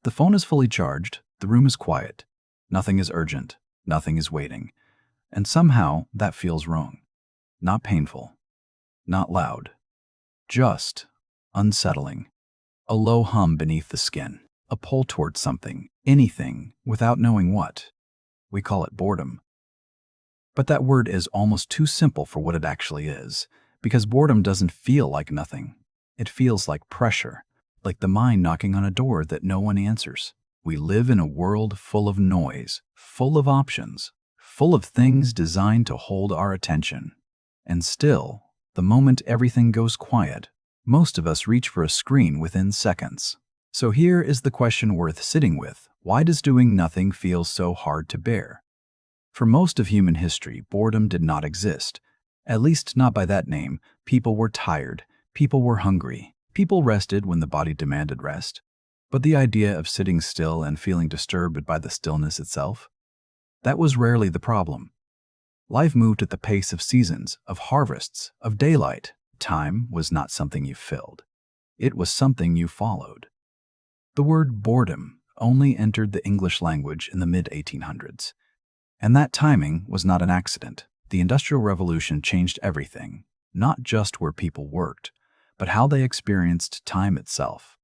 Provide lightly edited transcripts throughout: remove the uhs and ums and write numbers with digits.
The phone is fully charged, the room is quiet, nothing is urgent, nothing is waiting, and somehow that feels wrong. Not painful, not loud, just unsettling. A low hum beneath the skin, a pull towards something, anything, without knowing what. We call it boredom. But that word is almost too simple for what it actually is, because boredom doesn't feel like nothing. It feels like pressure, like the mind knocking on a door that no one answers. We live in a world full of noise, full of options, full of things designed to hold our attention. And still, the moment everything goes quiet, most of us reach for a screen within seconds. So here is the question worth sitting with. Why does doing nothing feel so hard to bear? For most of human history, boredom did not exist. At least not by that name. People were tired. People were hungry. People rested when the body demanded rest. But the idea of sitting still and feeling disturbed by the stillness itself? That was rarely the problem. Life moved at the pace of seasons, of harvests, of daylight. Time was not something you filled. It was something you followed. The word boredom only entered the English language in the mid-1800s. And that timing was not an accident. The Industrial Revolution changed everything, not just where people worked, but how they experienced time itself.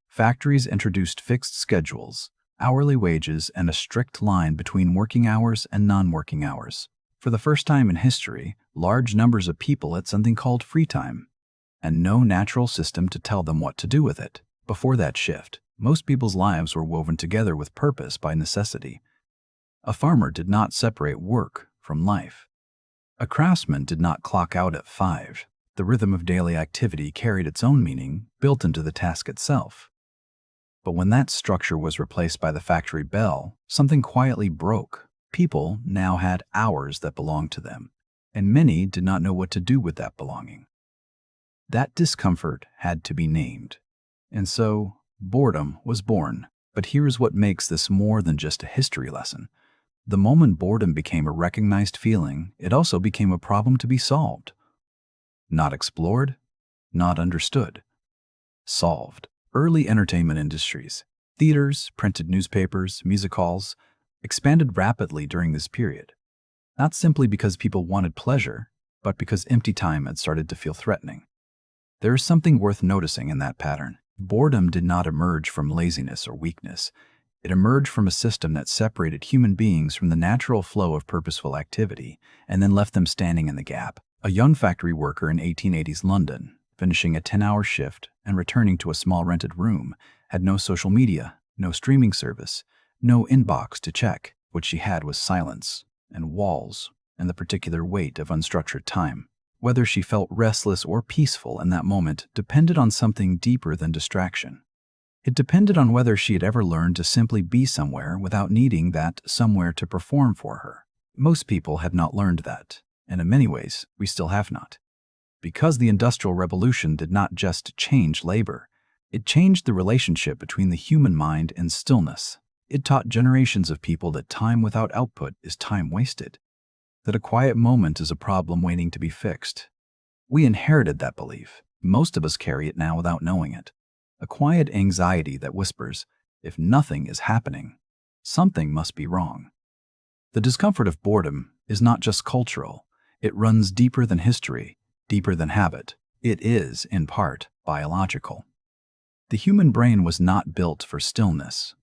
Factories introduced fixed schedules, hourly wages, and a strict line between working hours and non-working hours. For the first time in history, large numbers of people had something called free time, and no natural system to tell them what to do with it. Before that shift, most people's lives were woven together with purpose by necessity. A farmer did not separate work from life. A craftsman did not clock out at 5. The rhythm of daily activity carried its own meaning, built into the task itself. But when that structure was replaced by the factory bell, something quietly broke. People now had hours that belonged to them, and many did not know what to do with that belonging. That discomfort had to be named. And so, boredom was born. But here's what makes this more than just a history lesson. The moment boredom became a recognized feeling, it also became a problem to be solved. Not explored, not understood. Solved. Early entertainment industries, theaters, printed newspapers, music halls, expanded rapidly during this period. Not simply because people wanted pleasure, but because empty time had started to feel threatening. There is something worth noticing in that pattern. Boredom did not emerge from laziness or weakness. It emerged from a system that separated human beings from the natural flow of purposeful activity and then left them standing in the gap. A young factory worker in 1880s London, finishing a 10-hour shift and returning to a small rented room, had no social media, no streaming service, no inbox to check. What she had was silence and walls and the particular weight of unstructured time. Whether she felt restless or peaceful in that moment depended on something deeper than distraction. It depended on whether she had ever learned to simply be somewhere without needing that somewhere to perform for her. Most people had not learned that, and in many ways, we still have not. Because the Industrial Revolution did not just change labor, it changed the relationship between the human mind and stillness. It taught generations of people that time without output is time wasted, that a quiet moment is a problem waiting to be fixed. We inherited that belief. Most of us carry it now without knowing it. A quiet anxiety that whispers, if nothing is happening, something must be wrong. The discomfort of boredom is not just cultural. It runs deeper than history, deeper than habit. It is, in part, biological. The human brain was not built for stillness.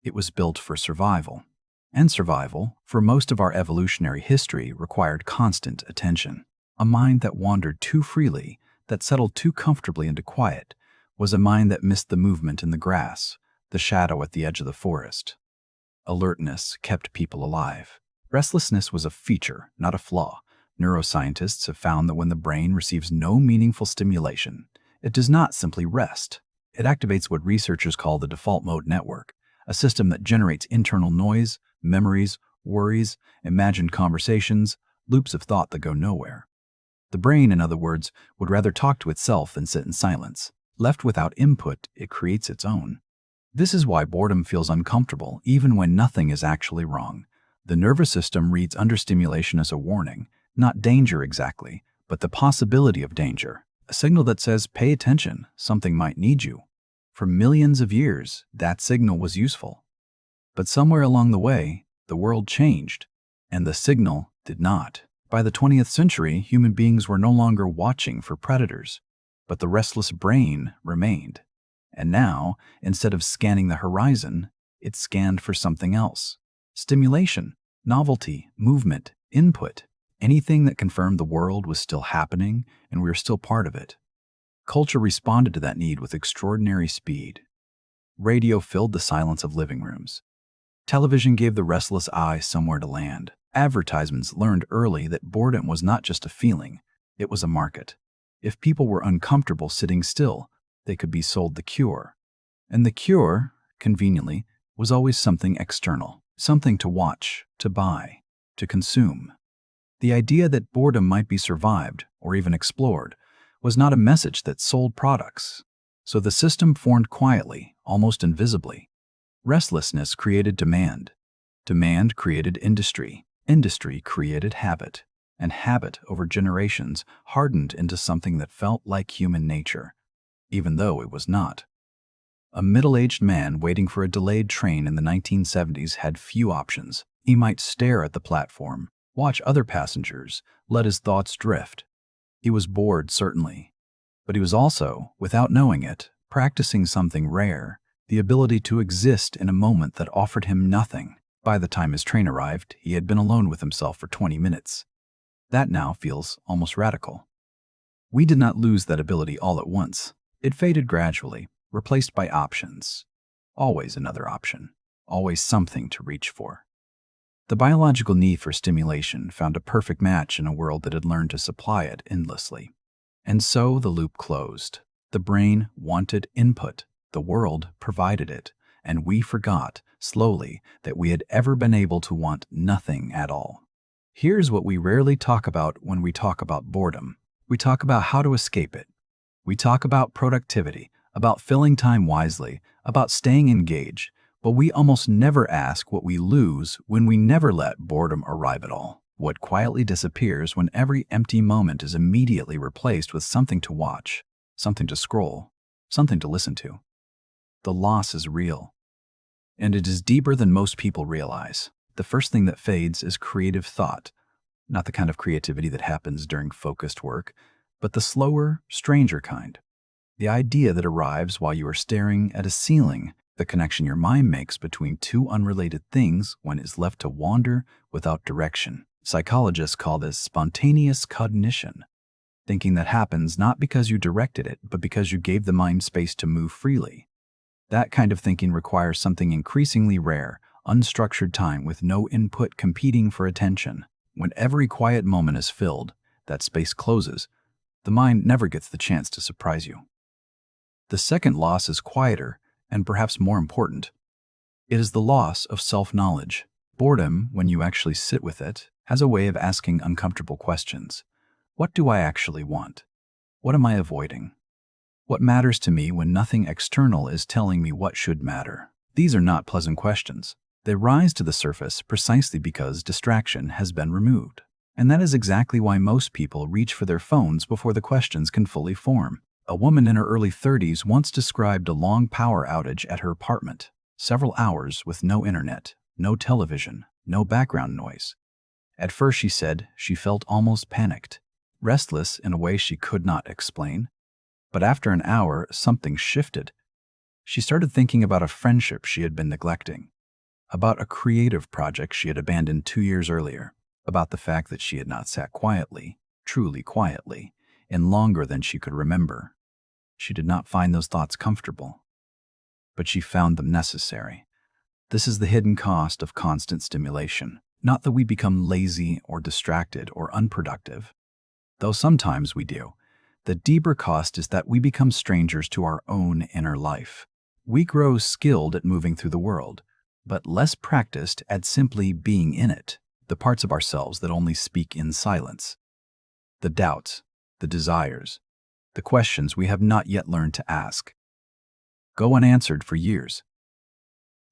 It was built for survival. And survival, for most of our evolutionary history, required constant attention. A mind that wandered too freely, that settled too comfortably into quiet, was a mind that missed the movement in the grass, the shadow at the edge of the forest. Alertness kept people alive. Restlessness was a feature, not a flaw. Neuroscientists have found that when the brain receives no meaningful stimulation, it does not simply rest. It activates what researchers call the default mode network, a system that generates internal noise, memories, worries, imagined conversations, loops of thought that go nowhere. The brain, in other words, would rather talk to itself than sit in silence. Left without input, it creates its own. This is why boredom feels uncomfortable even when nothing is actually wrong. The nervous system reads understimulation as a warning, not danger exactly, but the possibility of danger, a signal that says, pay attention, something might need you. For millions of years, that signal was useful. But somewhere along the way, the world changed, and the signal did not. By the 20th century, human beings were no longer watching for predators, but the restless brain remained. And now, instead of scanning the horizon, it scanned for something else. Stimulation, novelty, movement, input, anything that confirmed the world was still happening and we were still part of it. Culture responded to that need with extraordinary speed. Radio filled the silence of living rooms. Television gave the restless eye somewhere to land. Advertisements learned early that boredom was not just a feeling, it was a market. If people were uncomfortable sitting still, they could be sold the cure. And the cure, conveniently, was always something external, something to watch, to buy, to consume. The idea that boredom might be survived, or even explored, was not a message that sold products. So the system formed quietly, almost invisibly. Restlessness created demand. Demand created industry. Industry created habit. And habit, over generations, hardened into something that felt like human nature, even though it was not. A middle-aged man waiting for a delayed train in the 1970s had few options. He might stare at the platform, watch other passengers, let his thoughts drift. He was bored, certainly, but he was also, without knowing it, practicing something rare, the ability to exist in a moment that offered him nothing. By the time his train arrived, he had been alone with himself for 20 minutes. That now feels almost radical. We did not lose that ability all at once. It faded gradually, replaced by options. Always another option. Always something to reach for. The biological need for stimulation found a perfect match in a world that had learned to supply it endlessly. And so the loop closed. The brain wanted input. The world provided it. And we forgot, slowly, that we had ever been able to want nothing at all. Here's what we rarely talk about when we talk about boredom. We talk about how to escape it. We talk about productivity, about filling time wisely, about staying engaged, but we almost never ask what we lose when we never let boredom arrive at all. What quietly disappears when every empty moment is immediately replaced with something to watch, something to scroll, something to listen to. The loss is real. And it is deeper than most people realize. The first thing that fades is creative thought, not the kind of creativity that happens during focused work, but the slower, stranger kind. The idea that arrives while you are staring at a ceiling, the connection your mind makes between two unrelated things when it is left to wander without direction. Psychologists call this spontaneous cognition, thinking that happens not because you directed it, but because you gave the mind space to move freely. That kind of thinking requires something increasingly rare, unstructured time with no input competing for attention. When every quiet moment is filled, that space closes. The mind never gets the chance to surprise you. The second loss is quieter and perhaps more important. It is the loss of self-knowledge. Boredom, when you actually sit with it, has a way of asking uncomfortable questions. What do I actually want? What am I avoiding? What matters to me when nothing external is telling me what should matter? These are not pleasant questions. They rise to the surface precisely because distraction has been removed. And that is exactly why most people reach for their phones before the questions can fully form. A woman in her early 30s once described a long power outage at her apartment. Several hours with no internet, no television, no background noise. At first, she said, she felt almost panicked, restless in a way she could not explain. But after an hour, something shifted. She started thinking about a friendship she had been neglecting, about a creative project she had abandoned 2 years earlier, about the fact that she had not sat quietly, truly quietly, in longer than she could remember. She did not find those thoughts comfortable, but she found them necessary. This is the hidden cost of constant stimulation. Not that we become lazy or distracted or unproductive, though sometimes we do. The deeper cost is that we become strangers to our own inner life. We grow skilled at moving through the world, but less practiced at simply being in it, the parts of ourselves that only speak in silence. The doubts, the desires, the questions we have not yet learned to ask, go unanswered for years.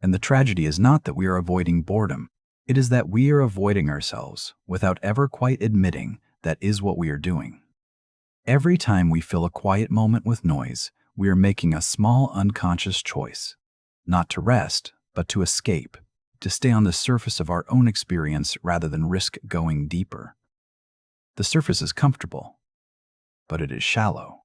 And the tragedy is not that we are avoiding boredom. It is that we are avoiding ourselves without ever quite admitting that is what we are doing. Every time we fill a quiet moment with noise, we are making a small unconscious choice, not to rest, but to escape, to stay on the surface of our own experience rather than risk going deeper. The surface is comfortable, but it is shallow,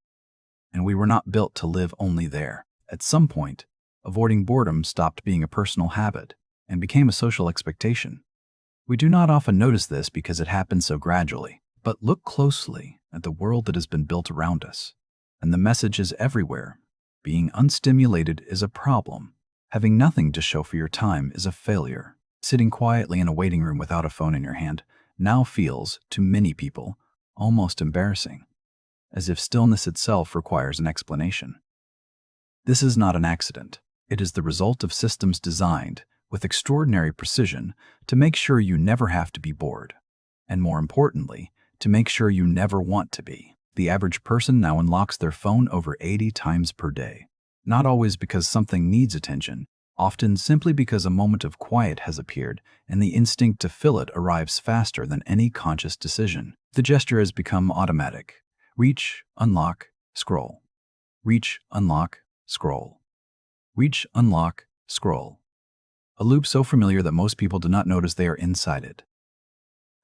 and we were not built to live only there. At some point, avoiding boredom stopped being a personal habit and became a social expectation. We do not often notice this because it happens so gradually, but look closely at the world that has been built around us, and the message is everywhere. Being unstimulated is a problem. Having nothing to show for your time is a failure. Sitting quietly in a waiting room without a phone in your hand now feels, to many people, almost embarrassing, as if stillness itself requires an explanation. This is not an accident. It is the result of systems designed, with extraordinary precision, to make sure you never have to be bored, and more importantly, to make sure you never want to be. The average person now unlocks their phone over 80 times per day, not always because something needs attention, often simply because a moment of quiet has appeared and the instinct to fill it arrives faster than any conscious decision. The gesture has become automatic. Reach, unlock, scroll. Reach, unlock, scroll. Reach, unlock, scroll. A loop so familiar that most people do not notice they are inside it.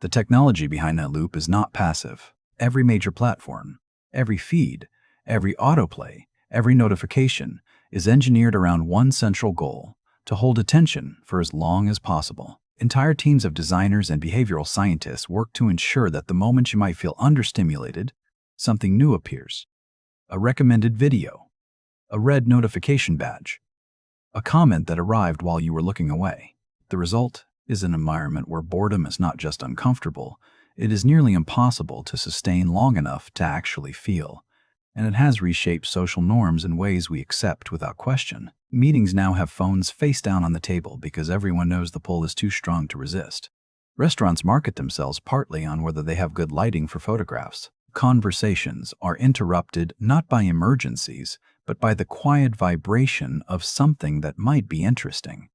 The technology behind that loop is not passive. Every major platform, every feed, every autoplay, every notification is engineered around one central goal: to hold attention for as long as possible. Entire teams of designers and behavioral scientists work to ensure that the moment you might feel understimulated, something new appears. A recommended video, a red notification badge, a comment that arrived while you were looking away. The result is an environment where boredom is not just uncomfortable, it is nearly impossible to sustain long enough to actually feel, and it has reshaped social norms in ways we accept without question. Meetings now have phones face down on the table because everyone knows the pull is too strong to resist. Restaurants market themselves partly on whether they have good lighting for photographs. Conversations are interrupted not by emergencies, but by the quiet vibration of something that might be interesting.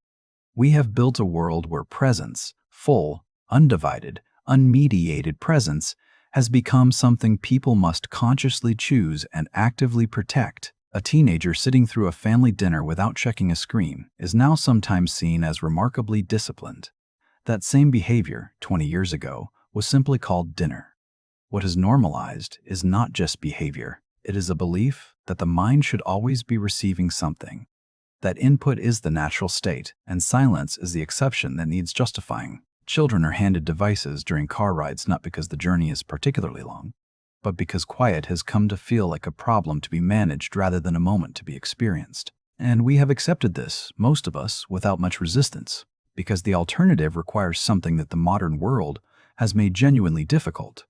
We have built a world where presence, full, undivided, unmediated presence, has become something people must consciously choose and actively protect. A teenager sitting through a family dinner without checking a screen is now sometimes seen as remarkably disciplined. That same behavior, 20 years ago, was simply called dinner. What is normalized is not just behavior. It is a belief that the mind should always be receiving something, that input is the natural state, and silence is the exception that needs justifying. Children are handed devices during car rides not because the journey is particularly long, but because quiet has come to feel like a problem to be managed rather than a moment to be experienced. And we have accepted this, most of us, without much resistance, because the alternative requires something that the modern world has made genuinely difficult: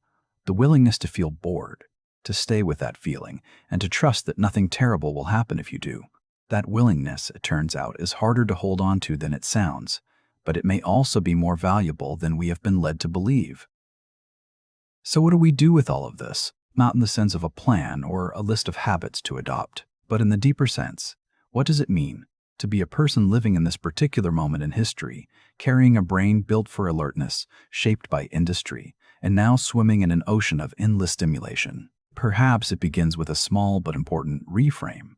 the willingness to feel bored, to stay with that feeling, and to trust that nothing terrible will happen if you do. That willingness, it turns out, is harder to hold on to than it sounds, but it may also be more valuable than we have been led to believe. So what do we do with all of this? Not in the sense of a plan or a list of habits to adopt, but in the deeper sense. What does it mean to be a person living in this particular moment in history, carrying a brain built for alertness, shaped by industry, and now swimming in an ocean of endless stimulation? Perhaps it begins with a small but important reframe.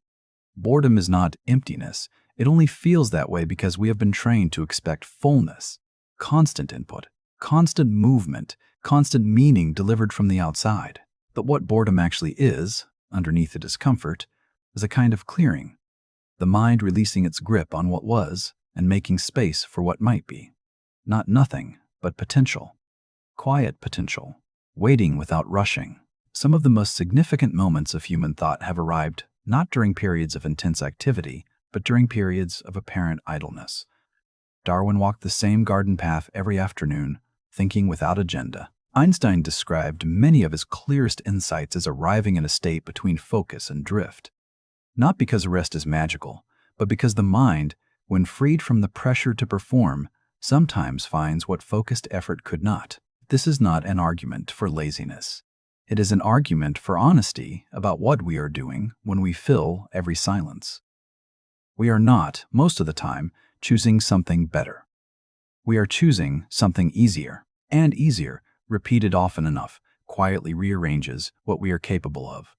Boredom is not emptiness. It only feels that way because we have been trained to expect fullness, constant input, constant movement, constant meaning delivered from the outside. But what boredom actually is, underneath the discomfort, is a kind of clearing, the mind releasing its grip on what was and making space for what might be. Not nothing, but potential. Quiet potential, waiting without rushing. Some of the most significant moments of human thought have arrived not during periods of intense activity, but during periods of apparent idleness. Darwin walked the same garden path every afternoon, thinking without agenda. Einstein described many of his clearest insights as arriving in a state between focus and drift. Not because rest is magical, but because the mind, when freed from the pressure to perform, sometimes finds what focused effort could not. This is not an argument for laziness. It is an argument for honesty about what we are doing when we fill every silence. We are not, most of the time, choosing something better. We are choosing something easier, and easier, repeated often enough, quietly rearranges what we are capable of.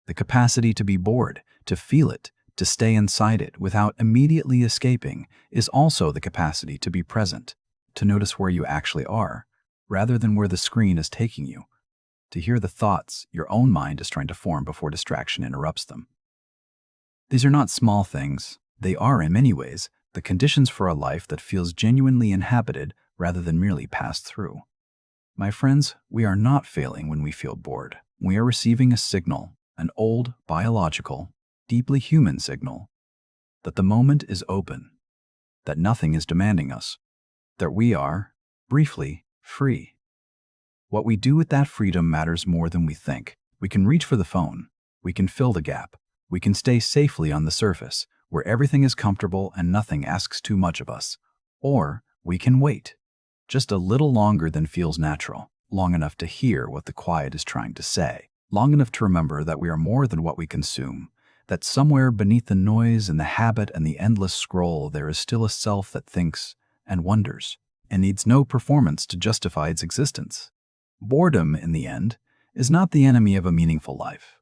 The capacity to be bored, To feel it, to stay inside it without immediately escaping, is also the capacity to be present, to notice where you actually are, rather than where the screen is taking you, to hear the thoughts your own mind is trying to form before distraction interrupts them. These are not small things. They are, in many ways, the conditions for a life that feels genuinely inhabited rather than merely passed through. My friends, we are not failing when we feel bored. We are receiving a signal, an old, biological, deeply human signal, that the moment is open, that nothing is demanding us, that we are, briefly, free. What we do with that freedom matters more than we think. We can reach for the phone. We can fill the gap. We can stay safely on the surface, where everything is comfortable and nothing asks too much of us. Or we can wait, just a little longer than feels natural, long enough to hear what the quiet is trying to say, long enough to remember that we are more than what we consume, that somewhere beneath the noise and the habit and the endless scroll there is still a self that thinks and wonders and needs no performance to justify its existence. Boredom, in the end, is not the enemy of a meaningful life.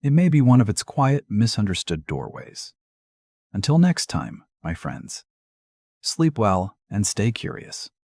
It may be one of its quiet, misunderstood doorways. Until next time, my friends, sleep well and stay curious.